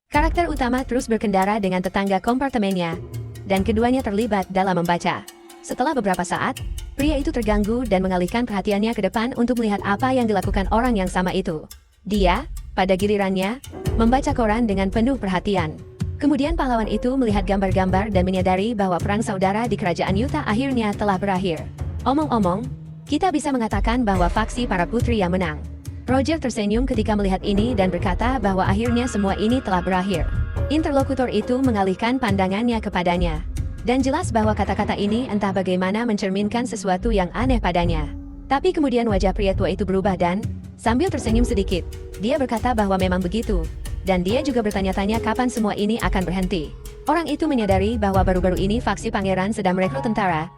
Karakter utama terus berkendara dengan tetangga kompartemennya, dan keduanya terlibat dalam membaca. Setelah beberapa saat, pria itu terganggu dan mengalihkan perhatiannya ke depan untuk melihat apa yang dilakukan orang yang sama itu. Dia, pada gilirannya, membaca koran dengan penuh perhatian. Kemudian pahlawan itu melihat gambar-gambar dan menyadari bahwa perang saudara di kerajaan Yuta akhirnya telah berakhir. Omong-omong, kita bisa mengatakan bahwa faksi para putri yang menang. Roger tersenyum ketika melihat ini dan berkata bahwa akhirnya semua ini telah berakhir. Interlokutor itu mengalihkan pandangannya kepadanya. Dan jelas bahwa kata-kata ini entah bagaimana mencerminkan sesuatu yang aneh padanya. Tapi kemudian wajah pria tua itu berubah dan, sambil tersenyum sedikit, dia berkata bahwa memang begitu. Dan dia juga bertanya-tanya kapan semua ini akan berhenti. Orang itu menyadari bahwa baru-baru ini faksi pangeran sedang merekrut tentara.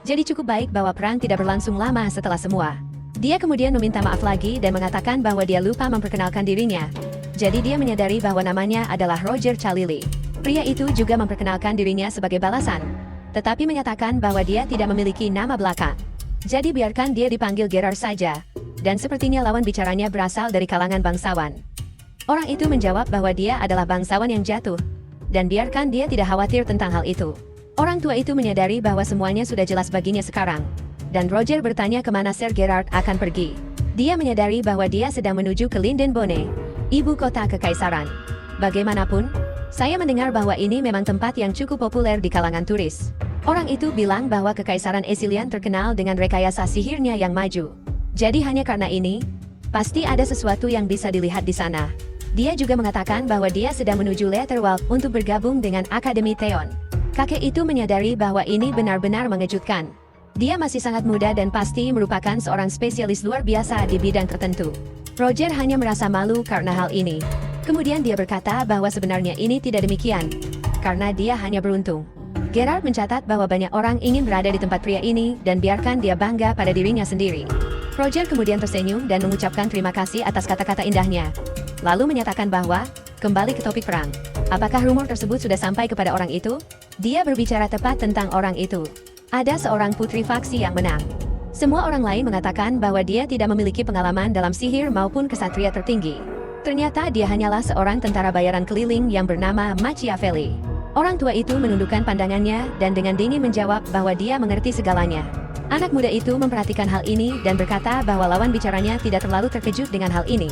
Jadi cukup baik bahwa perang tidak berlangsung lama setelah semua. Dia kemudian meminta maaf lagi dan mengatakan bahwa dia lupa memperkenalkan dirinya. Jadi dia menyadari bahwa namanya adalah Roger Chalili. Pria itu juga memperkenalkan dirinya sebagai balasan, tetapi menyatakan bahwa dia tidak memiliki nama belakang. Jadi biarkan dia dipanggil Gerard saja. Dan sepertinya lawan bicaranya berasal dari kalangan bangsawan. Orang itu menjawab bahwa dia adalah bangsawan yang jatuh, dan biarkan dia tidak khawatir tentang hal itu. Orang tua itu menyadari bahwa semuanya sudah jelas baginya sekarang. Dan Roger bertanya kemana Sir Gerard akan pergi. Dia menyadari bahwa dia sedang menuju ke Lindenbone, ibu kota kekaisaran. Bagaimanapun, saya mendengar bahwa ini memang tempat yang cukup populer di kalangan turis. Orang itu bilang bahwa kekaisaran Esilian terkenal dengan rekayasa sihirnya yang maju. Jadi hanya karena ini, pasti ada sesuatu yang bisa dilihat di sana. Dia juga mengatakan bahwa dia sedang menuju Letterwald untuk bergabung dengan Akademi Theon. Kakek itu menyadari bahwa ini benar-benar mengejutkan. Dia masih sangat muda dan pasti merupakan seorang spesialis luar biasa di bidang tertentu. Roger hanya merasa malu karena hal ini. Kemudian dia berkata bahwa sebenarnya ini tidak demikian, karena dia hanya beruntung. Gerard mencatat bahwa banyak orang ingin berada di tempat pria ini dan biarkan dia bangga pada dirinya sendiri. Roger kemudian tersenyum dan mengucapkan terima kasih atas kata-kata indahnya. Lalu menyatakan bahwa, kembali ke topik perang. Apakah rumor tersebut sudah sampai kepada orang itu? Dia berbicara tepat tentang orang itu. Ada seorang putri faksi yang menang. Semua orang lain mengatakan bahwa dia tidak memiliki pengalaman dalam sihir maupun kesatria tertinggi. Ternyata dia hanyalah seorang tentara bayaran keliling yang bernama Machiavelli. Orang tua itu menundukkan pandangannya dan dengan dingin menjawab bahwa dia mengerti segalanya. Anak muda itu memperhatikan hal ini dan berkata bahwa lawan bicaranya tidak terlalu terkejut dengan hal ini.